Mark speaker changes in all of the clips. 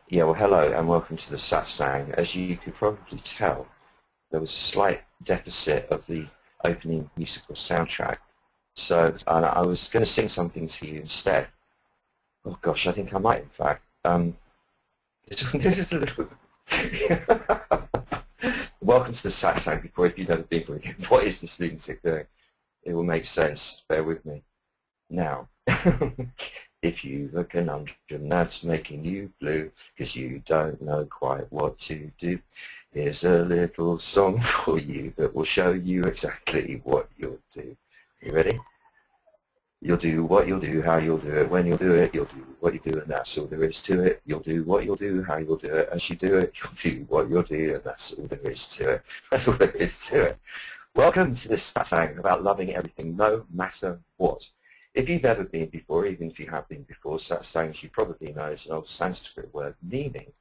Speaker 1: Yeah, well, hello and welcome to the satsang. As you could probably tell, there was a slight deficit of the opening musical soundtrack. So I was going to sing something to you instead. Oh gosh, I think I might, in fact. This is a little... Welcome to the satsang. Before, if you've never been with it, what is this lunatic doing? It will make sense. Bear with me. Now, if you've a conundrum that's making you blue because you don't know quite what to do, here's a little song for you that will show you exactly what you'll do. You ready? You'll do what you'll do, how you'll do it, when you'll do it, you'll do what you do, and that's all there is to it. You'll do what you'll do, how you'll do it, as you do it, you'll do what you'll do, and that's all there is to it. That's all there is to it. Welcome to this satsang about loving everything, no matter what. If you've never been before, even if you have been before, satsang, as you probably know, is an old Sanskrit word meaning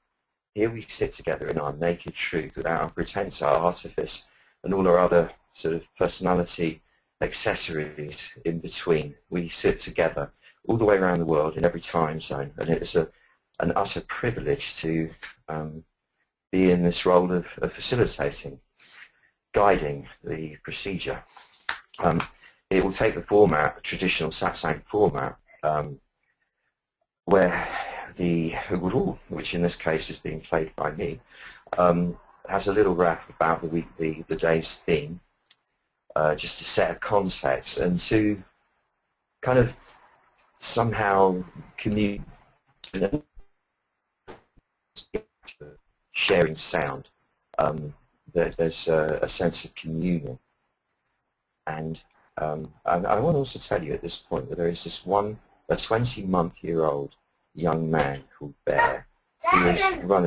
Speaker 1: here we sit together in our naked truth without our pretense, our artifice, and all our other sort of personality accessories in between. We sit together all the way around the world in every time zone, and it's an utter privilege to be in this role of facilitating, guiding the procedure. It will take the format, a traditional satsang format, where the guru, which in this case is being played by me, has a little rap about the day's theme, just to set a context and to kind of somehow communicate, sharing sound. There's a sense of communion. And I want to also tell you at this point that there is this a 20-month-old young man called Bear, who is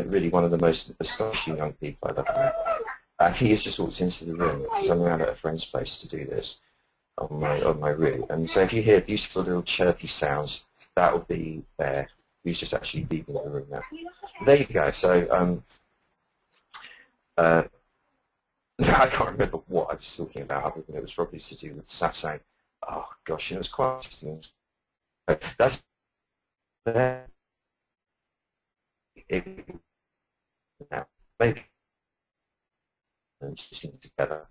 Speaker 1: really one of the most astonishing young people I've ever met. And he has just walked into the room because I'm around at a friend's place to do this on my route. And so if you hear beautiful little chirpy sounds, that will be Bear, who's just actually leaving the room now. There you go. So I can't remember what I was talking about, other than it was probably to do with satsang. Oh gosh, it was quite interesting. That's now maybe together.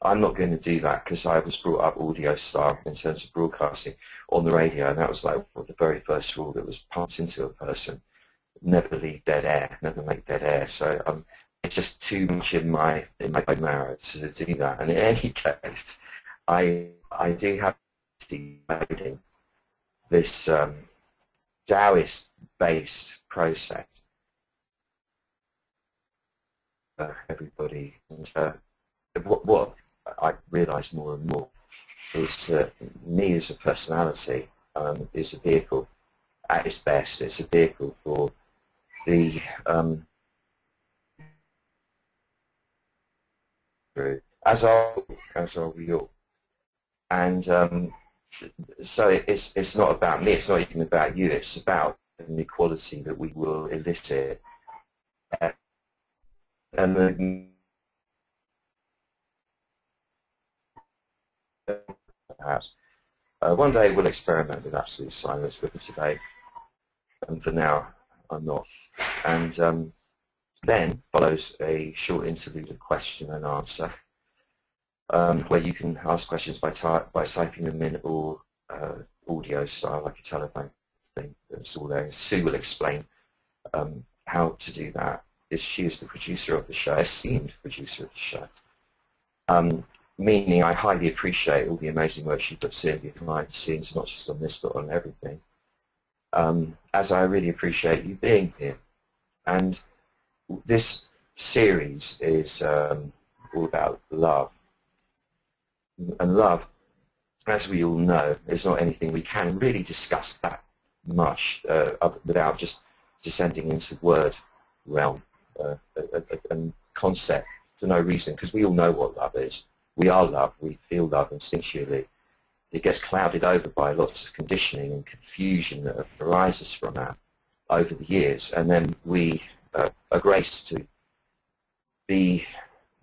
Speaker 1: I'm not going to do that because I was brought up audio style in terms of broadcasting on the radio, and that was like the very first rule that was pumped into a person: never leave dead air, never make dead air. So it's just too much in my bone marrow to do that. And in any case, I do have to be this Taoist-based process. Everybody, and what I realise more and more is that me as a personality is a vehicle. At its best, it's a vehicle for the as are we all. And so it's not about me, it's not even about you, it's about an equality that we will elicit. And then perhaps one day we'll experiment with absolute silence, but for today, and for now, I'm not. And then follows a short interlude of question and answer, where you can ask questions by typing them in, or audio style, like a telephone thing. It's all there. Sue will explain how to do that. She is the producer of the show, esteemed producer of the show. Meaning I highly appreciate all the amazing work she puts in behind the scenes, not just on this, but on everything. As I really appreciate you being here. And this series is all about love. And love, as we all know, is not anything we can really discuss that much without just descending into word realm and concept for no reason, because we all know what love is. We are love, we feel love instinctually. It gets clouded over by lots of conditioning and confusion that arises from that over the years, and then we are graced to be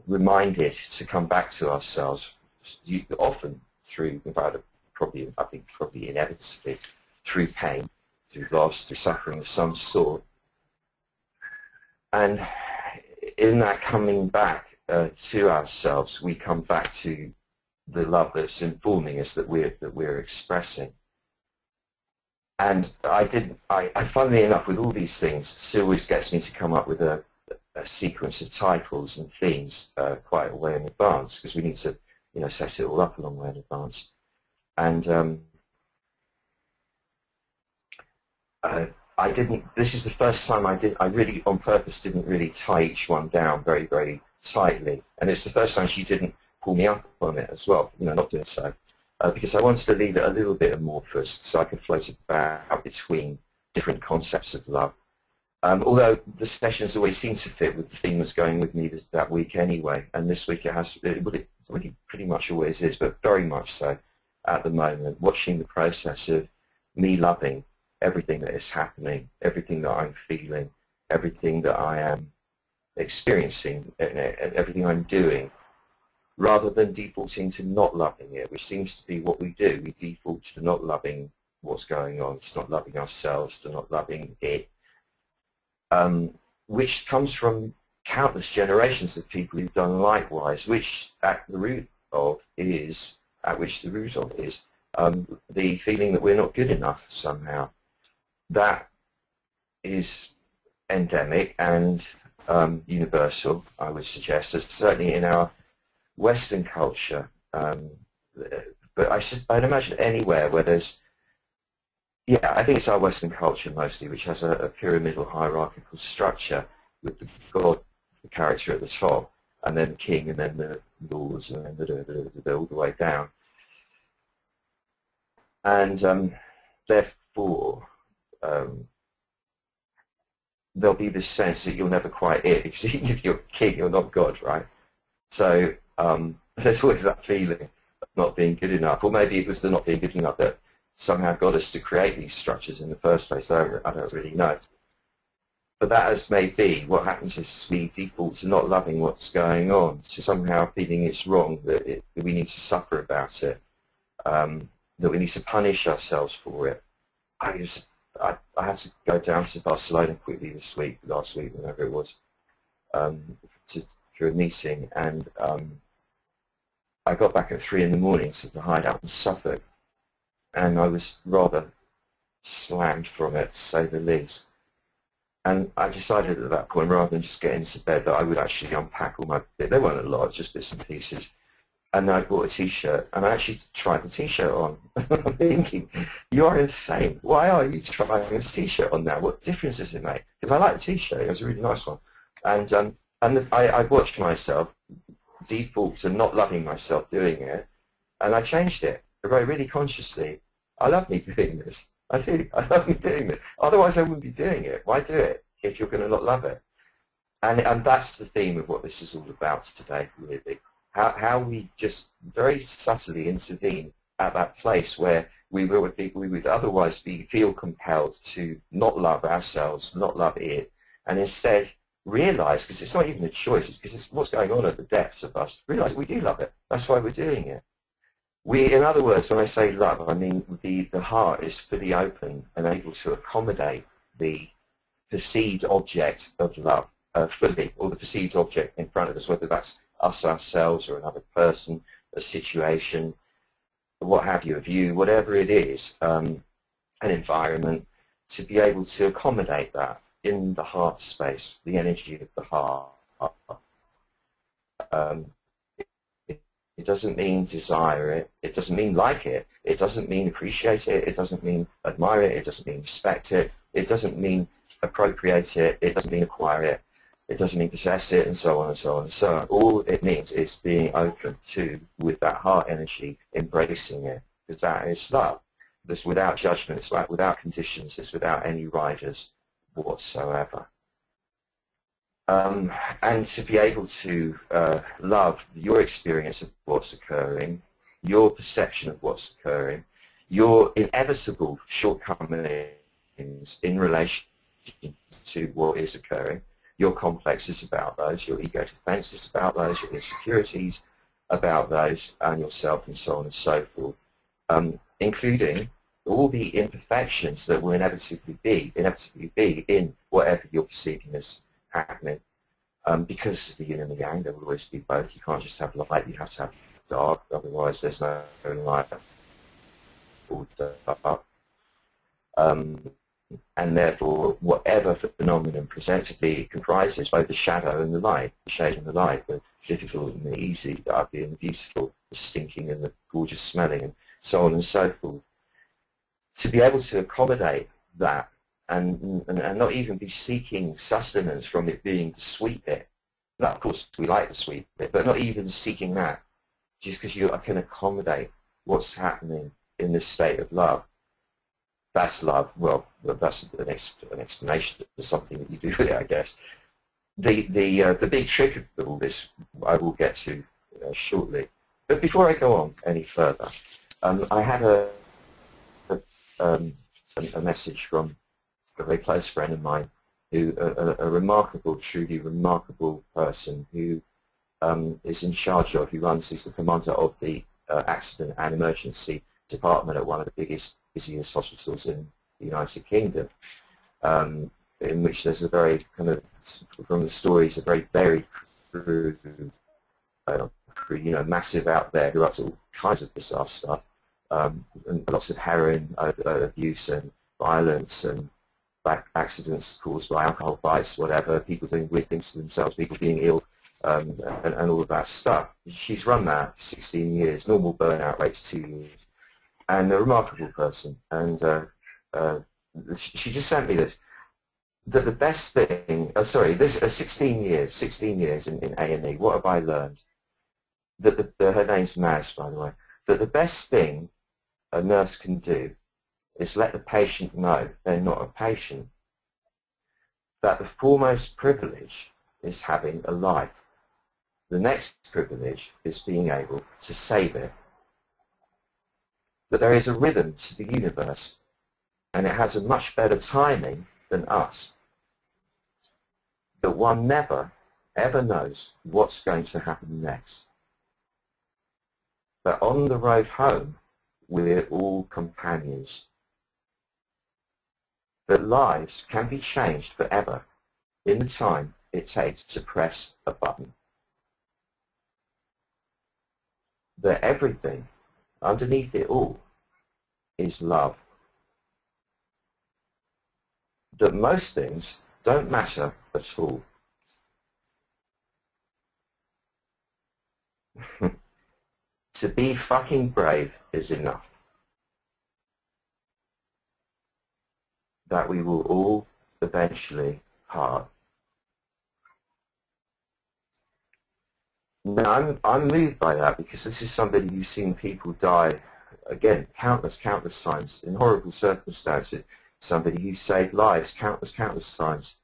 Speaker 1: reminded to come back to ourselves, often through, in fact, I think probably inevitably, through pain, through loss, through suffering of some sort. And in that coming back to ourselves, we come back to the love that's informing us, that we're expressing. And funnily enough, with all these things, Sue always gets me to come up with a sequence of titles and themes quite a way in advance, because we need to, set it all up a long way in advance. And this is the first time I really, on purpose, didn't really tie each one down very, very tightly. And it's the first time she didn't pull me up on it as well, not doing so. Because I wanted to leave it a little bit amorphous so I could float about between different concepts of love. Although the sessions always seem to fit with the theme that's going with me that week anyway, and this week it really pretty much always is, but very much so at the moment, watching the process of me loving everything that is happening, everything that I'm feeling, everything that I am experiencing, everything I'm doing, rather than defaulting to not loving it, which seems to be what we do. We default to not loving what's going on, to not loving ourselves, to not loving it, which comes from countless generations of people who've done likewise, which the root of is the feeling that we're not good enough somehow. That is endemic and universal, I would suggest, certainly in our Western culture, but I'd imagine anywhere where there's, I think it's our Western culture mostly, which has a pyramidal hierarchical structure with the God, the character at the top, and then the king, and then the lords, and then all the way down. And therefore, there'll be this sense that you're never quite it, because if you're king, you're not God, right? So there's always that feeling of not being good enough, or maybe it was the not being good enough that somehow got us to create these structures in the first place. I don't really know. But that as may be, what happens is we default to not loving what's going on, to somehow feeling it's wrong, that we need to suffer about it, that we need to punish ourselves for it. I had to go down to Barcelona quickly last week, whenever it was, for a meeting, and I got back at 3 in the morning to the hideout in Suffolk, and I was rather slammed from it, to say the least. And I decided at that point, rather than just get into bed, that I would actually unpack all my bits. There weren't a lot, just bits and pieces. And I bought a T-shirt, and I actually tried the T-shirt on. I'm thinking, you are insane. Why are you trying a T-shirt on now? What difference does it make? Because I like the T-shirt. It was a really nice one. And I watched myself default to not loving myself doing it, and I changed it really consciously. I love me doing this. I do. I love me doing this. Otherwise, I wouldn't be doing it. Why do it if you're going to not love it? And that's the theme of what this is all about today, really. How we just very subtly intervene at that place where we would otherwise feel compelled to not love ourselves, not love it, and instead realize, because it's not even a choice, because it's what's going on at the depths of us, realize that we do love it. That's why we're doing it. In other words, when I say love, I mean the heart is fully open and able to accommodate the perceived object of love fully, or the perceived object in front of us, whether that's us, ourselves, or another person, a situation, what have you, a view, whatever it is, an environment, to be able to accommodate that in the heart space, the energy of the heart. It doesn't mean desire it. It doesn't mean like it. It doesn't mean appreciate it. It doesn't mean admire it. It doesn't mean respect it. It doesn't mean appropriate it. It doesn't mean acquire it. It doesn't mean possess it, and so on and so on and so on. All it means is being open to, with that heart energy, embracing it, because that is love. It's without judgment. It's without conditions. It's without any riders whatsoever. And to be able to love your experience of what's occurring, your perception of what's occurring, your inevitable shortcomings in relation to what is occurring, your complexes about those, your ego defenses about those, your insecurities about those, and yourself, and so on and so forth, including all the imperfections that will inevitably be in whatever you're perceiving as happening. Because of the yin and the yang, there will always be both. You can't just have light, you have to have dark, otherwise there's no light or dark. And therefore, whatever phenomenon presentably comprises both the shadow and the light, the shade and the light, the difficult and the easy, the ugly and the beautiful, the stinking and the gorgeous smelling, and so on and so forth. To be able to accommodate that and not even be seeking sustenance from it being the sweet bit. Now, of course, we like the sweet bit, but not even seeking that, just because you can accommodate what's happening in this state of love. That's love. Well, that's an explanation of something that you do with it, I guess. The big trick of all this I will get to shortly. But before I go on any further, I had a message from a very close friend of mine, who a remarkable, truly remarkable person who is in charge of, he's the commander of the accident and emergency department at one of the busiest hospitals in the United Kingdom, in which there's a very kind of, from the stories, a very varied crew, massive out there who are up to all kinds of bizarre stuff, and lots of heroin abuse and violence and accidents caused by alcohol bites, whatever, people doing weird things to themselves, people being ill, and all of that stuff. She's run that for 16 years, normal burnout rate 2 years, and a remarkable person. And she just sent me this, that the best thing, there's 16 years in A&E, what have I learned? That her name's Maz, by the way, that the best thing a nurse can do is let the patient know they're not a patient, that the foremost privilege is having a life. The next privilege is being able to save it. That there is a rhythm to the universe, and it has a much better timing than us. That one never, ever knows what's going to happen next. That on the road home, we're all companions. That lives can be changed forever in the time it takes to press a button. That everything underneath it all is love. That most things don't matter at all. To be fucking brave is enough. That we will all eventually part. Now, I'm moved by that, because this is somebody who's seen people die, again, countless times, in horrible circumstances. Somebody who saved lives countless times.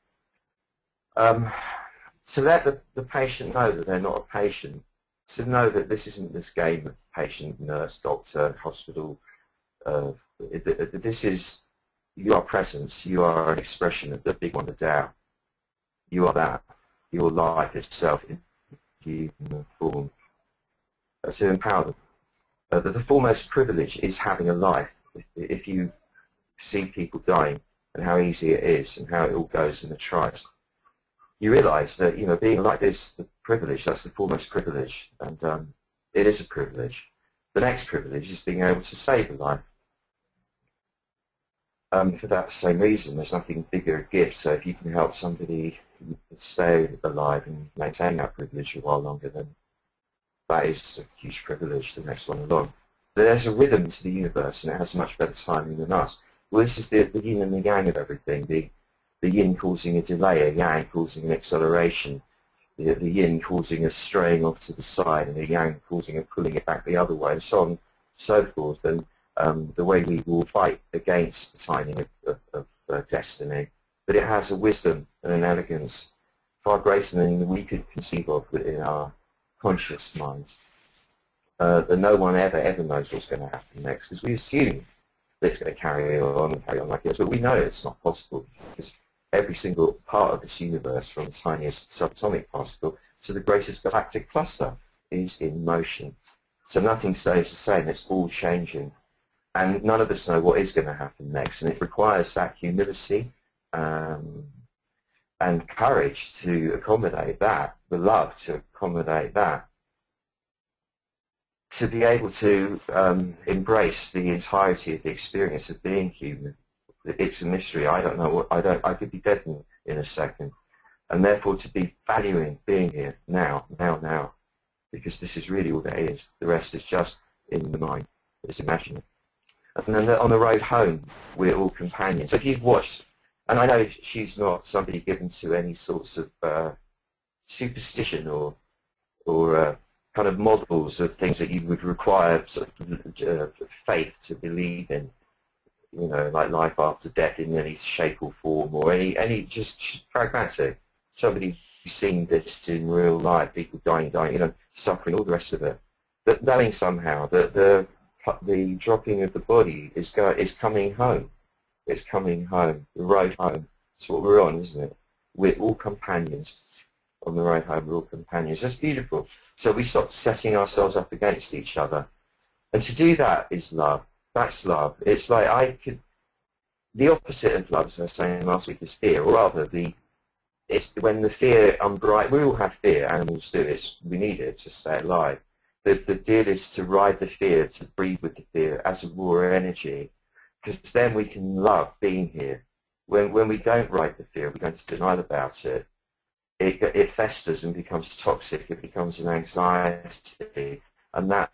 Speaker 1: To let the patient know that they're not a patient, to know that this isn't this game of patient, nurse, doctor, hospital. This is your presence. You are an expression of the big one, the Tao. You are that. Your life itself in human form. To empower them. The foremost privilege is having a life. If you see people dying and how easy it is and how it all goes in the tribes, you realise that, being like this, the privilege, that's the foremost privilege, and it is a privilege. The next privilege is being able to save a life. For that same reason, there's nothing bigger a gift, so if you can help somebody stay alive and maintain that privilege a while longer, then that is a huge privilege, the next one along. There's a rhythm to the universe, and it has much better timing than us. Well, this is the yin and the yang of everything. The yin causing a delay, a yang causing an acceleration, the yin causing a straying off to the side, and the yang causing a pulling it back the other way, and so on and so forth. And the way we will fight against the timing of destiny. But it has a wisdom and an elegance far greater than we could conceive of within our conscious minds. That no one ever knows what's going to happen next, because we assume that it's going to carry on like this, but we know it's not possible, because every single part of this universe, from the tiniest subatomic particle to the greatest galactic cluster, is in motion. So nothing stays the same, it's all changing. And none of us know what is going to happen next, and it requires that humility and and courage to accommodate that, the love to accommodate that, to be able to embrace the entirety of the experience of being human. It's a mystery. I don't know what, I could be dead in a second. And therefore to be valuing being here now, because this is really all that is. The rest is just in the mind. It's imaginary. And then on the road home, we're all companions. So if you've watched, and I know she's not somebody given to any sorts of superstition or kind of models of things that you would require sort of faith to believe in, you know, like life after death in any shape or form, or any just pragmatic. Somebody who's seen this in real life, people dying, you know, suffering, all the rest of it. That knowing somehow that the dropping of the body is coming home. It's coming home. The road home. That's what we're on, isn't it? We're all companions. On the road home, we're all companions. That's beautiful. So we stop setting ourselves up against each other. And to do that is love. That's love. It's like the opposite of love, as I was saying last week, is fear, or rather it's when the fear we all have fear, animals do, we need it to stay alive. The deal is to ride the fear, to breathe with the fear as a raw energy, because then we can love being here. When we don't ride the fear, we go into denial about it, it festers and becomes toxic, it becomes an anxiety, and that,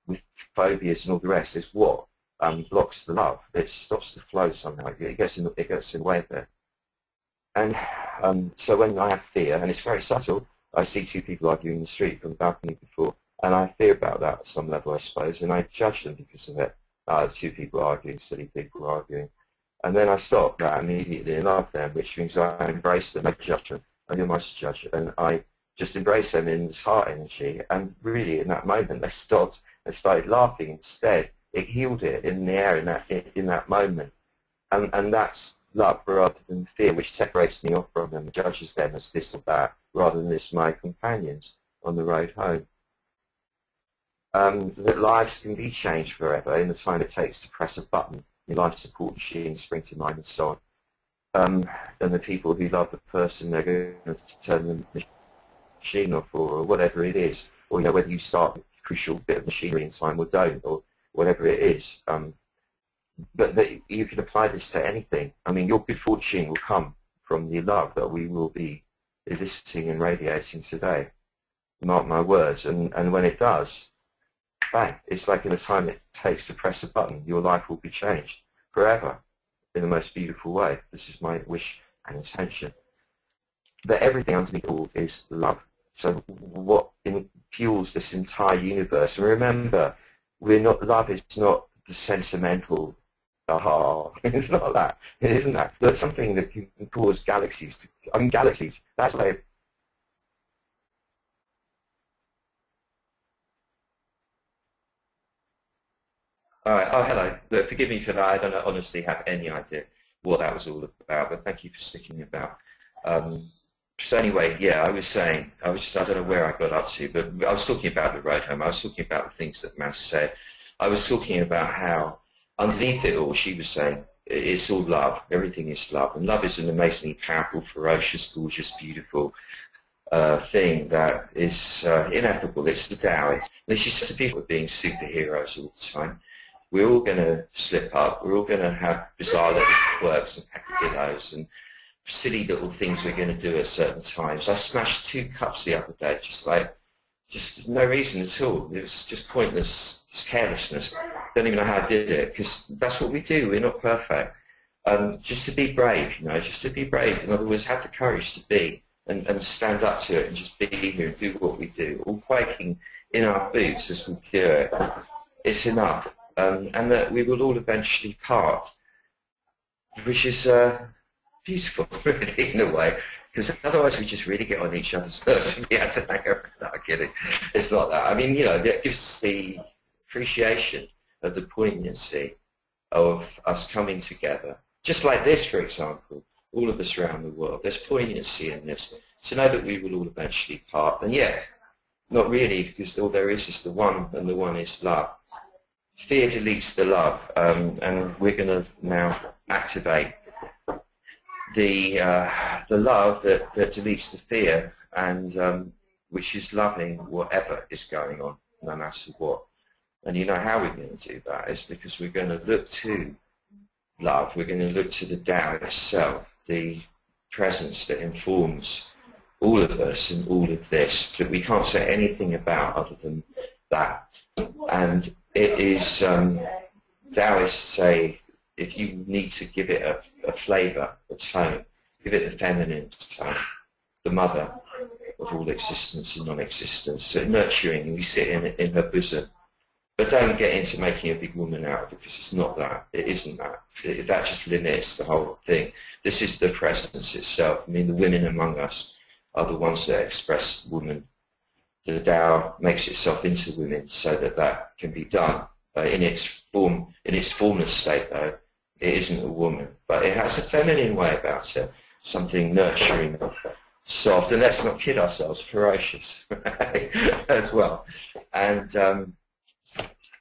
Speaker 1: with phobias and all the rest, is what blocks the love. It stops the flow somehow. It gets in the way of it. And so when I have fear, and it's very subtle, I see two people arguing in the street from the balcony before, and I fear about that at some level, I suppose, and I judge them because of it. Two people arguing, silly people arguing. And then I stop that immediately and love them, which means I embrace them, I judge them, I do my judge, and I just embrace them in this heart energy, and really in that moment they stopped and started laughing instead. It healed it in the air in that moment. And that's love rather than fear, which separates me off from them and judges them as this or that, rather than this my companions on the road home. That lives can be changed forever in the time it takes to press a button. Your life support machine, spring to mind, and so on. And the people who love the person, they're going to turn the machine off, or whatever it is, or, you know, whether you start with a crucial bit of machinery in time or don't, or whatever it is. But that you can apply this to anything. I mean, your good fortune will come from the love that we will be eliciting and radiating today. Mark my words. And when it does, bang, it's like in the time it takes to press a button, your life will be changed forever in the most beautiful way. This is my wish and intention. That everything underneath all is love. So what fuels this entire universe? And remember, love is not the sentimental, it's not that. It isn't that. But something that can cause galaxies. Galaxies. That's like. All right. Oh, hello. Look, forgive me for that. I don't honestly have any idea what that was all about. But thank you for sticking about. So anyway, yeah, I was saying, I don't know where I got up to, but I was talking about the road home. I was talking about the things that Mass said. I was talking about how underneath it all, she was saying, it's all love. Everything is love. And love is an amazingly powerful, ferocious, gorgeous, beautiful thing that is ineffable. It's the Tao. And she says to people being superheroes all the time, we're all going to slip up. We're all going to have bizarre little quirks and peccadillos and silly little things we're going to do at certain times. I smashed 2 cups the other day, just no reason at all. It was just pointless, just carelessness. Don't even know how I did it, because that's what we do. We're not perfect. Just to be brave, you know, just to be brave. In other words, have the courage to be and stand up to it and just be here and do what we do, all quaking in our boots as we do it. It's enough. And that we will all eventually part, which is beautiful, really, in a way, because otherwise we just really get on each other's nerves and we have to hang around. No, I'm kidding. It's not that. I mean, you know, that gives us the appreciation of the poignancy of us coming together. Just like this, for example, all of us around the world. There's poignancy in this. To know that we will all eventually part. And yet, not really, because all there is the one, and the one is love. Fear deletes the love, and we're going to now activate the love that deletes the fear, and which is loving whatever is going on, no matter what. And you know how we're going to do that is because we're going to look to love. We're going to look to the Tao itself, the presence that informs all of us and all of this, that we can't say anything about other than that. And it is, Taoists say, if you need to give it a flavour, a tone, give it the feminine tone, the mother of all existence and non-existence, so nurturing, and you sit in her bosom. But don't get into making a big woman out of it, because it's not that. It isn't that. That just limits the whole thing. This is the presence itself. I mean, the women among us are the ones that express woman. The Tao makes itself into women so that that can be done. In its formless state, though, it isn't a woman. But it has a feminine way about it, something nurturing, soft, and let's not kid ourselves, ferocious as well. And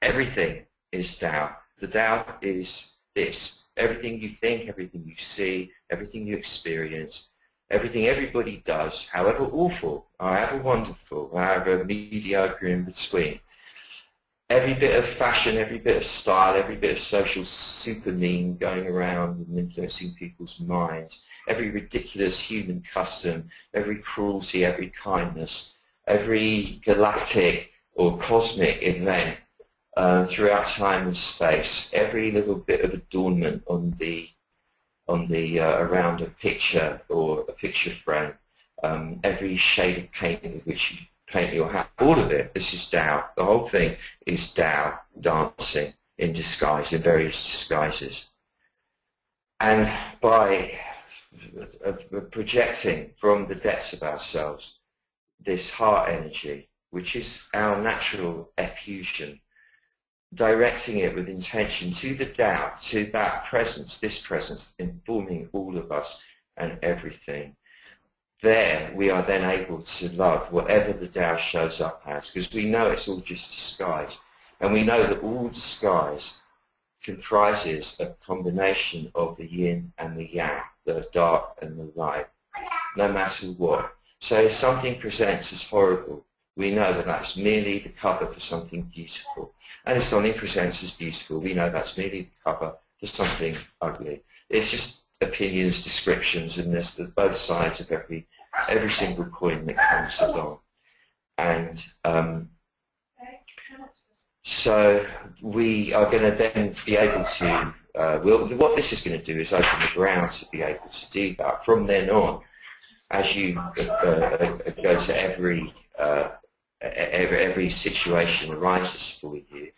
Speaker 1: everything is Tao. The Tao is this. Everything you think, everything you see, everything you experience, everything everybody does, however awful, however wonderful, however mediocre in between, every bit of fashion, every bit of style, every bit of social super meme going around and influencing people's minds, every ridiculous human custom, every cruelty, every kindness, every galactic or cosmic event throughout time and space, every little bit of adornment on the around a picture or a picture frame, every shade of paint with which you paint your house, all of it, this is Tao. The whole thing is Tao dancing in disguise, in various disguises. And by projecting from the depths of ourselves this heart energy, which is our natural effusion, directing it with intention to the Tao, to that presence, this presence, informing all of us and everything. There we are then able to love whatever the Tao shows up as, because we know it's all just disguise. And we know that all disguise comprises a combination of the yin and the yang, the dark and the light, no matter what. So if something presents as horrible, we know that that's merely the cover for something beautiful. And if something presents as beautiful, we know that's merely the cover for something ugly. It's just opinions, descriptions, and there's both sides of every single coin that comes along. And so we are going to then be able to, what this is going to do is open the ground to be able to do that. From then on, as you go to every situation arises for you,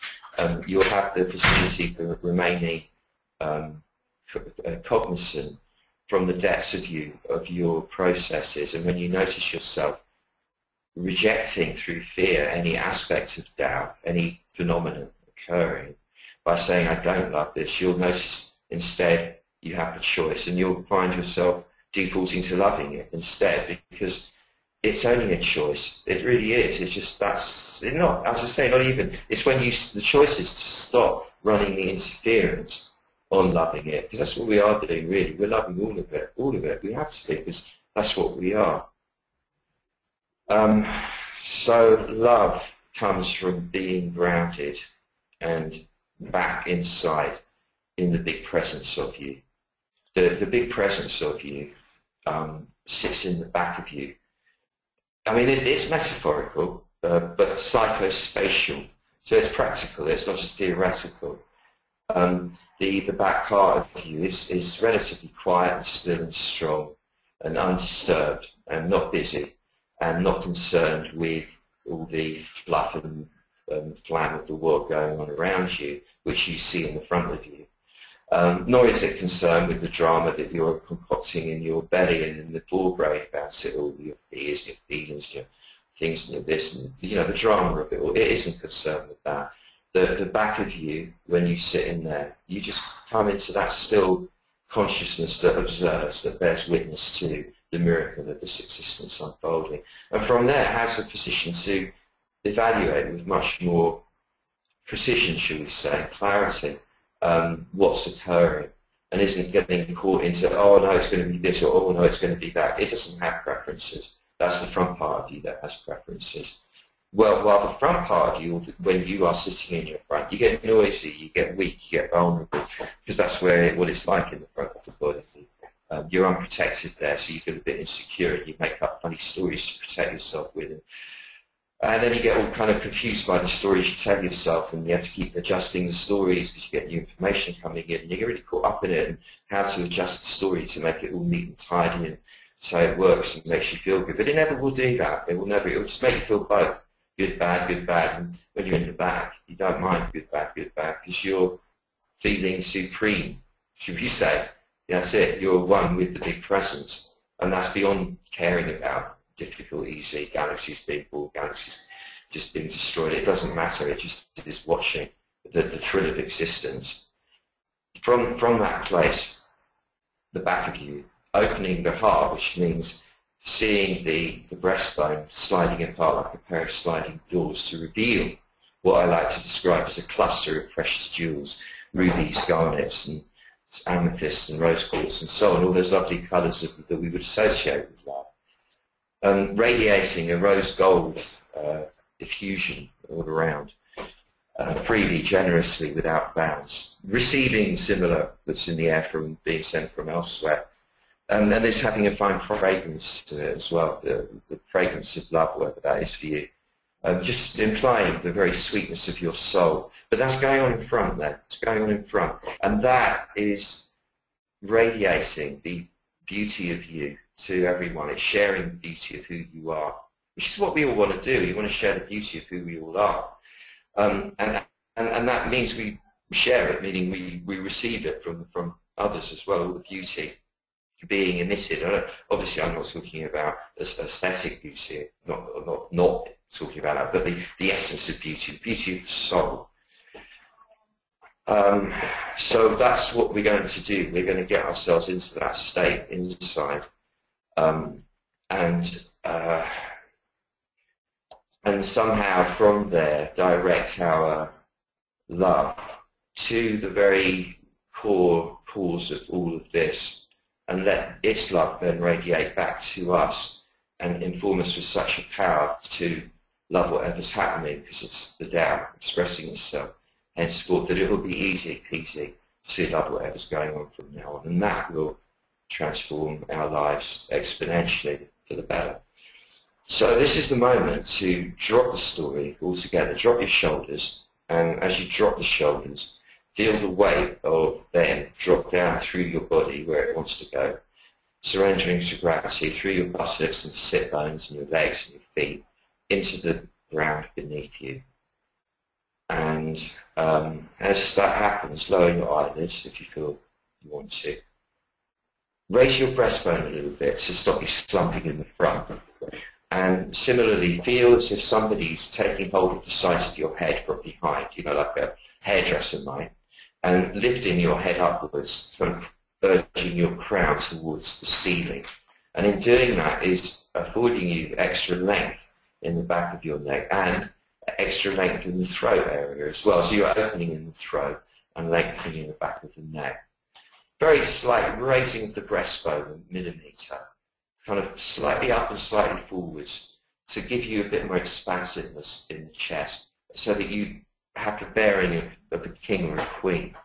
Speaker 1: you'll have the facility for remaining cognizant from the depths of your processes. And when you notice yourself rejecting through fear any aspect of Tao, any phenomenon occurring, by saying, I don't love this, you'll notice instead you have the choice, and you'll find yourself defaulting to loving it instead, because it's only a choice. It really is. It's just that's not, as I say, not even. It's when the choice is to stop running the interference on loving it, because that's what we are doing. Really, we're loving all of it. All of it. We have to be, because that's what we are. So love comes from being grounded and back inside in the big presence of you. The big presence of you sits in the back of you. I mean, it's metaphorical, but psychospatial. So it's practical. It's not just theoretical. The back part of you is relatively quiet and still and strong and undisturbed and not busy and not concerned with all the fluff and flam of the world going on around you, which you see in the front of you. Nor is it concerned with the drama that you're concocting in your belly and in the forebrain about it all, your fears, your feelings, your things, and your this, and the drama of it all. It isn't concerned with that. The back of you, when you sit in there, you just come into that still consciousness that observes, that bears witness to the miracle of this existence unfolding. And from there, it has a position to evaluate with much more precision, shall we say, clarity, what's occurring. and isn't getting caught into, oh no, it's going to be this, or oh no, it's going to be that. It doesn't have preferences. That's the front part of you that has preferences. Well, while the front part of you, when you are sitting in your front, you get noisy, you get weak, you get vulnerable, because that's what it's like in the front of the body. You're unprotected there, so you feel a bit insecure, and you make up funny stories to protect yourself with. And then you get all kind of confused by the stories you tell yourself, and you have to keep adjusting the stories because you get new information coming in, and you get really caught up in it and how to adjust the story to make it all neat and tidy and so it works and makes you feel good. But it never will do that. It will just make you feel both. Good, bad, good, bad. And when you're in the back, you don't mind good, bad, because you're feeling supreme, should we say. That's it. You're one with the big presence. And that's beyond caring about difficult, easy, galaxies being born, galaxies just being destroyed. It doesn't matter. It just is watching the thrill of existence. From that place, the back of you, opening the heart, which means seeing the breastbone sliding apart like a pair of sliding doors to reveal what I like to describe as a cluster of precious jewels, rubies, garnets, and amethysts and rose quartz and so on, all those lovely colours that we would associate with love. Radiating a rose gold effusion all around, freely, generously, without bounds. Receiving similar that's in the air from being sent from elsewhere. And there's having a fine fragrance to it as well, the fragrance of love, whatever that is for you. Just implying the very sweetness of your soul. But that's going on in front there. It's going on in front. And that is radiating the beauty of you to everyone. It's sharing the beauty of who you are, which is what we all want to do. We want to share the beauty of who we all are. And that means we share it, meaning we receive it from others as well, all the beauty being emitted. Obviously, I'm not talking about aesthetic beauty, not talking about that, but the essence of beauty, the beauty of the soul. So that's what we're going to do. We're going to get ourselves into that state inside, and somehow from there direct our love to the very core cause of all of this, and let its love then radiate back to us and inform us with such a power to love whatever's happening, because it's the Tao expressing itself, henceforth, that it will be easy peasy to love whatever's going on from now on, and that will transform our lives exponentially for the better. So this is the moment to drop the story altogether, drop your shoulders, and as you drop the shoulders, feel the weight of them drop down through your body where it wants to go, surrendering to gravity through your buttocks and sit bones and your legs and your feet into the ground beneath you. And as that happens, lower your eyelids if you feel you want to. Raise your breastbone a little bit to stop you slumping in the front. And similarly, feel as if somebody's taking hold of the sides of your head from behind, you know, like a hairdresser might, and lifting your head upwards, sort of urging your crown towards the ceiling. And in doing that is affording you extra length in the back of your neck and extra length in the throat area as well. So you're opening in the throat and lengthening in the back of the neck. Very slight raising of the breastbone a millimetre, kind of slightly up and slightly forwards to give you a bit more expansiveness in the chest so that you have the bearing of a king or a queen.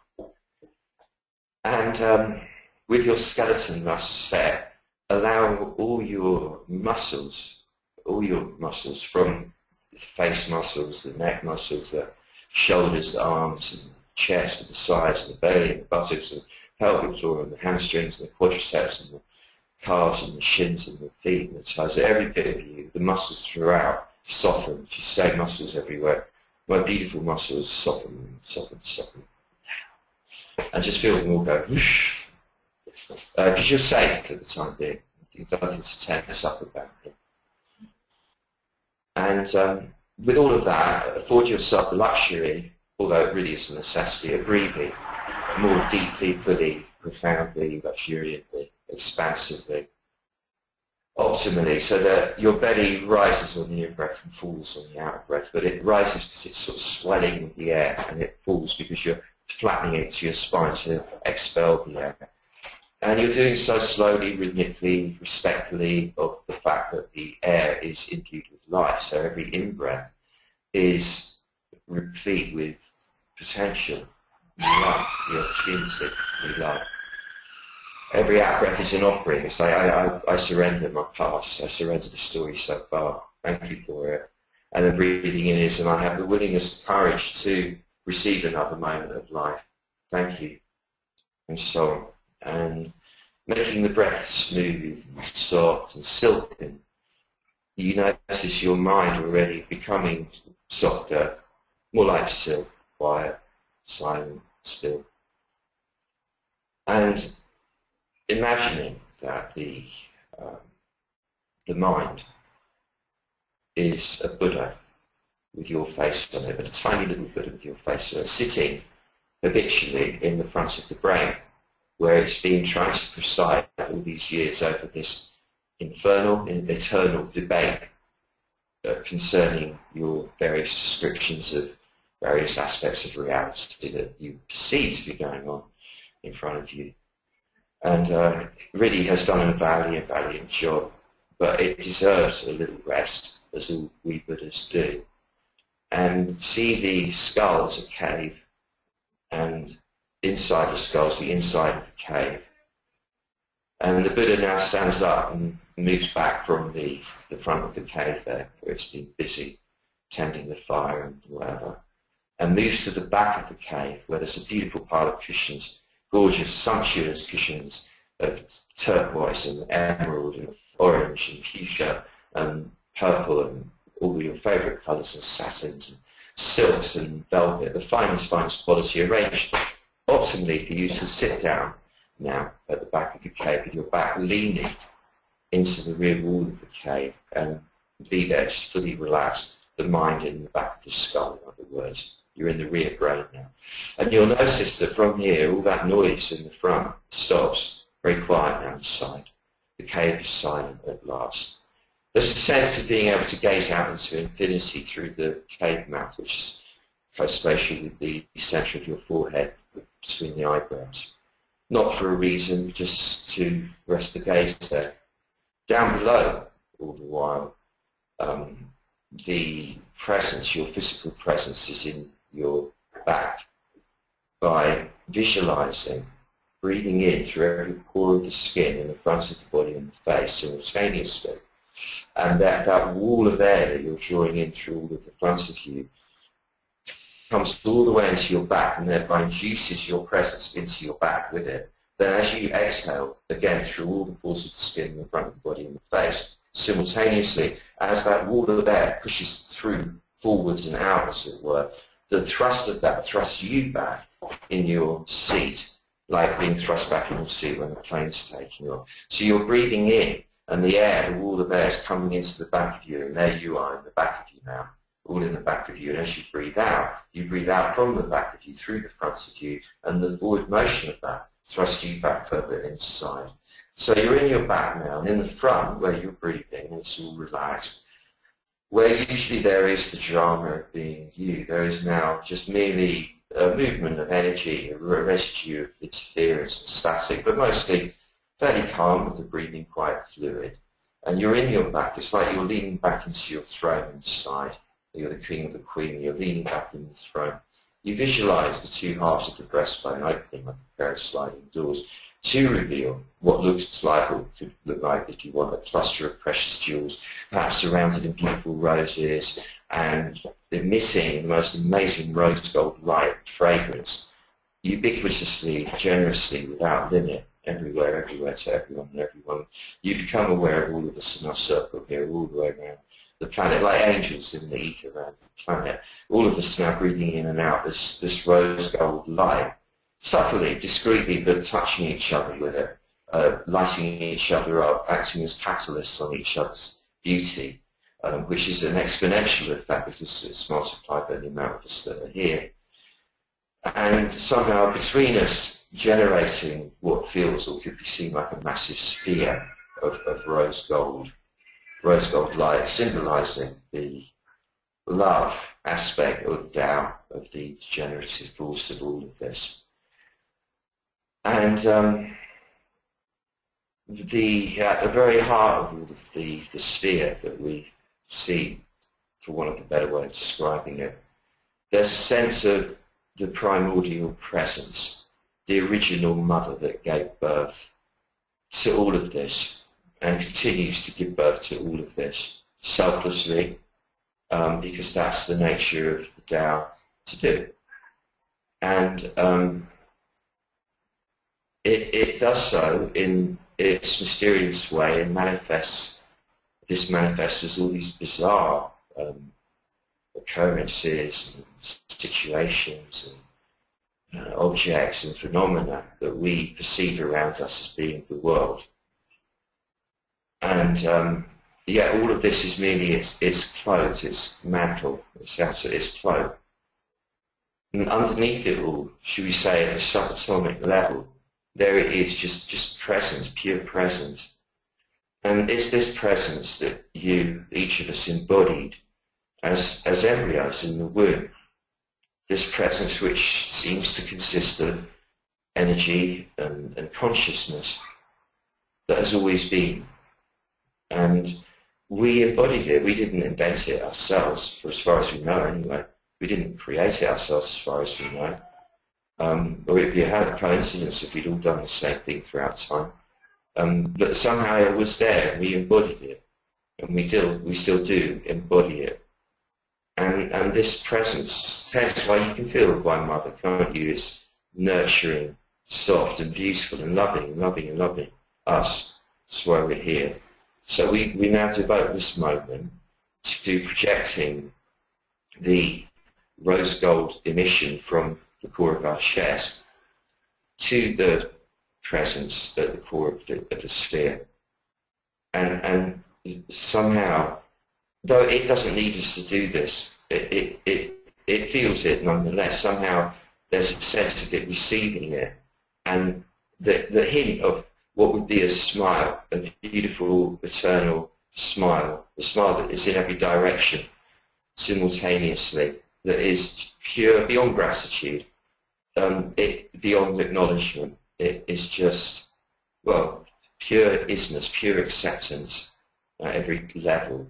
Speaker 1: And with your skeleton thus set, allow all your muscles from the face muscles, the neck muscles, the shoulders, the arms, and the chest, and the sides, and the belly, and the buttocks, and the pelvic floor, and the hamstrings, and the quadriceps, and the calves, and the shins, and the feet, and the toes, every bit of you, the muscles throughout, soften. Just say muscles everywhere. My beautiful muscles soften, soften, soften. And just feel them all go whoosh. Because you're safe for the time being. There's nothing to tense up about it. And with all of that, afford yourself the luxury, although it really is a necessity, of breathing more deeply, fully, profoundly, luxuriantly, expansively, optimally, so that your belly rises on the in-breath and falls on the out-breath, but it rises because it's sort of swelling with the air, and it falls because you're flattening it to your spine to expel the air. And you're doing so slowly, rhythmically, respectfully of the fact that the air is imbued with life. So every in-breath is replete with potential, new life, the opportunity, new life. Every out-breath is an offering. It's like, I surrender my past, I surrender the story so far, thank you for it. And then breathing in is, and I have the willingness, courage to receive another moment of life, thank you, and so on. And making the breath smooth and soft and silken, you notice your mind already becoming softer, more like silk, quiet, silent, still. And imagining that the mind is a Buddha with your face on it, but a tiny little Buddha with your face on it, sitting habitually in the front of the brain, where it's been trying to preside all these years over this infernal and eternal debate concerning your various descriptions of various aspects of reality that you perceive to be going on in front of you. And really has done a valiant job, but it deserves a little rest, as all we Buddhas do. And see the skull as a cave, and inside the skull is the inside of the cave. And the Buddha now stands up and moves back from the front of the cave there, where it's been busy tending the fire and whatever, and moves to the back of the cave, where there's a beautiful pile of cushions, gorgeous, sumptuous cushions of turquoise and emerald and orange and fuchsia and purple and all your favourite colours and satins and silks and velvet, the finest quality, arranged optimally for you to sit down now at the back of the cave with your back leaning into the rear wall of the cave and be there just fully relaxed, the mind in the back of the skull, in other words. You're in the rear brain now. And you'll notice that from here, all that noise in the front stops, very quiet down the side. The cave is silent at last. There's a sense of being able to gaze out into infinity through the cave mouth, which is co-spatial with the centre of your forehead, between the eyebrows. Not for a reason, just to rest the gaze there. Down below, all the while, the presence, your physical presence, is in your back by visualizing, breathing in through every pore of the skin in the front of the body and the face simultaneously. And that wall of air that you're drawing in through all of the front of you comes all the way into your back and thereby induces your presence into your back with it. Then as you exhale, again through all the pores of the skin in the front of the body and the face, simultaneously, as that wall of air pushes through forwards and out, as it were, the thrust of that thrusts you back in your seat, like being thrust back in your seat when the plane's taking off. So you're breathing in, and the air, the wall of air is coming into the back of you, and there you are in the back of you now, all in the back of you. And as you breathe out from the back of you, through the front of you, and the forward motion of that thrusts you back further inside. So you're in your back now, and in the front, where you're breathing, it's all relaxed. Where usually there is the drama of being you, there is now just merely a movement of energy, a residue of interference and static, but mostly fairly calm with the breathing quite fluid. And you're in your back, it's like you're leaning back into your throne inside. You're the king or the queen, you're leaning back in the throne. You visualize the two halves of the breastbone opening like a pair of sliding doors to reveal what looks like, or could look like, if you want, a cluster of precious jewels, perhaps surrounded in beautiful roses and emitting the most amazing rose gold light fragrance, ubiquitously, generously, without limit, everywhere, to everyone and everyone. You become aware of all of us in our circle here, all the way around the planet, like angels in the ether around the planet. All of us now breathing in and out this rose gold light, subtly, discreetly, but touching each other with it, lighting each other up, acting as catalysts on each other's beauty, which is an exponential effect because it's multiplied by the amount of us that are here. And somehow between us, generating what feels or could be seen like a massive sphere of rose gold light, symbolizing the love aspect of Tao, of the generative force of all of this. And at the very heart of all of the sphere that we see, for want of a better way of describing it, there's a sense of the primordial presence, the original mother that gave birth to all of this and continues to give birth to all of this selflessly, because that's the nature of the Tao to do. And it does so in its mysterious way and manifests as all these bizarre occurrences and situations and objects and phenomena that we perceive around us as being the world. And yeah, all of this is merely its clothes, its mantle, its cloak. And underneath it all, should we say, at the subatomic level, there it is, just presence, pure presence. And it's this presence that each of us embodied as embryos in the womb. This presence which seems to consist of energy and consciousness that has always been. And we embodied it. We didn't invent it ourselves, for as far as we know anyway. We didn't create it ourselves as far as we know. Or it'd be a coincidence if we'd all done the same thing throughout time. But somehow it was there, and we embodied it. And we still do embody it. And this presence, that's why you can feel why Mother, can't you, is nurturing, soft and beautiful and loving us. That's why we're here. So we now devote this moment to projecting the rose gold emission from the core of our chest to the presence at the core of the sphere. And somehow, though it doesn't need us to do this, it feels it nonetheless. Somehow there's a sense of it receiving it. And the hint of what would be a smile, a beautiful, eternal smile, a smile that is in every direction simultaneously, that is pure, beyond gratitude, beyond acknowledgement. It is just, well, pure isness, pure acceptance at every level.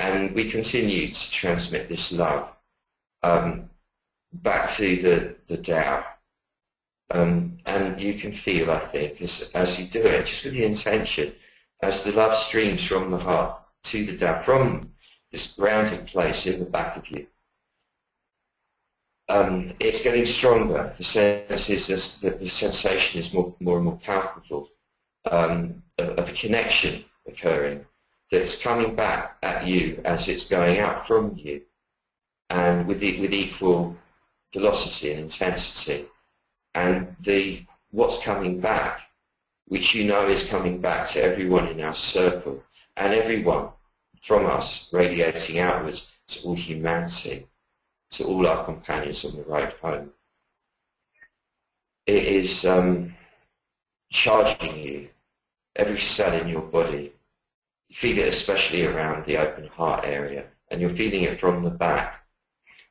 Speaker 1: And we continue to transmit this love back to the Tao. And you can feel, I think, as you do it, just with the intention, as the love streams from the heart to the Tao, from this grounded place in the back of you. It's getting stronger. The sense is that the sensation is more and more palpable, of a connection occurring that's coming back at you as it's going out from you, and with equal velocity and intensity. And what's coming back, which you know is coming back to everyone in our circle, and everyone from us radiating outwards to all humanity, to all our companions on the road home. It is charging you, every cell in your body. You feel it especially around the open heart area, and you're feeling it from the back.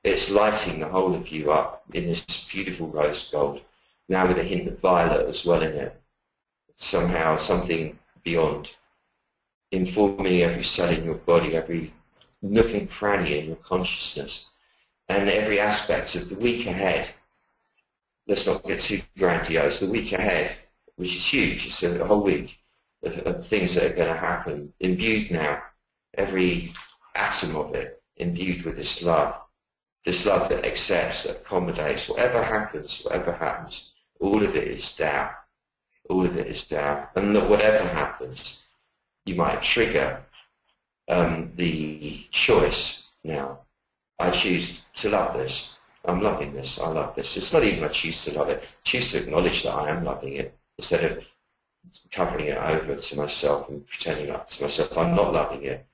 Speaker 1: It's lighting the whole of you up in this beautiful rose gold, now with a hint of violet as well in it. Somehow something beyond, informing every cell in your body, every nook and cranny in your consciousness, and every aspect of the week ahead. Let's not get too grandiose. The week ahead, which is huge, it's a whole week of things that are going to happen, imbued now, every atom of it, imbued with this love that accepts, that accommodates, whatever happens, all of it is Tao. All of it is Tao. And that whatever happens, you might trigger the choice now. I choose to love this. I'm loving this. I love this. It's not even I choose to love it. I choose to acknowledge that I am loving it, instead of covering it over to myself and pretending like to myself I'm not loving it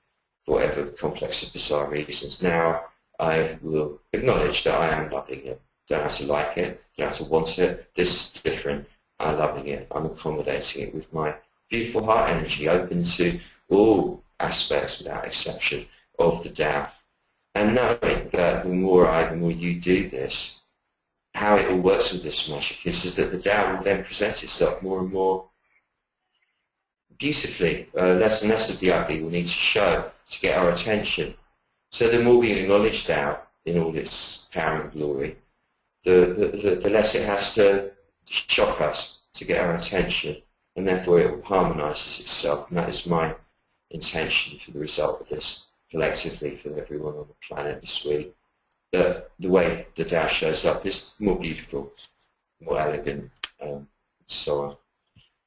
Speaker 1: for whatever complex and bizarre reasons. Now I will acknowledge that I am loving it. Don't have to like it. Don't have to want it. This is different. I'm loving it. I'm accommodating it with my beautiful heart energy, open to all aspects without exception of the Tao. And knowing that the more you do this, how it all works with this magic is that the Tao will then present itself more and more beautifully. Less and less of the ugly will need to show to get our attention. So the more we acknowledge Tao in all its power and glory, the less it has to shock us to get our attention, and therefore it will harmonize itself. And that is my intention for the result of this collectively for everyone on the planet this week. That the way the Tao shows up is more beautiful, more elegant, and so on.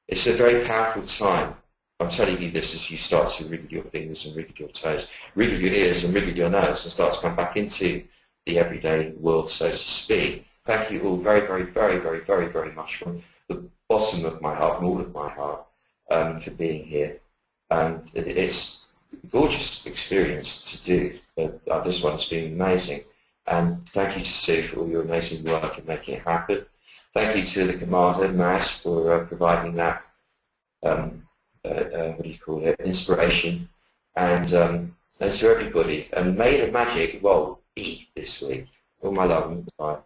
Speaker 1: It's a very powerful time. I'm telling you this as you start to wriggle your fingers and wriggle your toes, wriggle your ears and wriggle your nose and start to come back into the everyday world, so to speak. Thank you all very, very, very, very, very, very much from the bottom of my heart, from all of my heart, for being here. And it's a gorgeous experience to do. This one's been amazing. And thank you to Sue for all your amazing work in making it happen. Thank you to the Commander, Mas, for providing that, what do you call it, inspiration. And to everybody. And may the magic roll E this week. All my love and bye.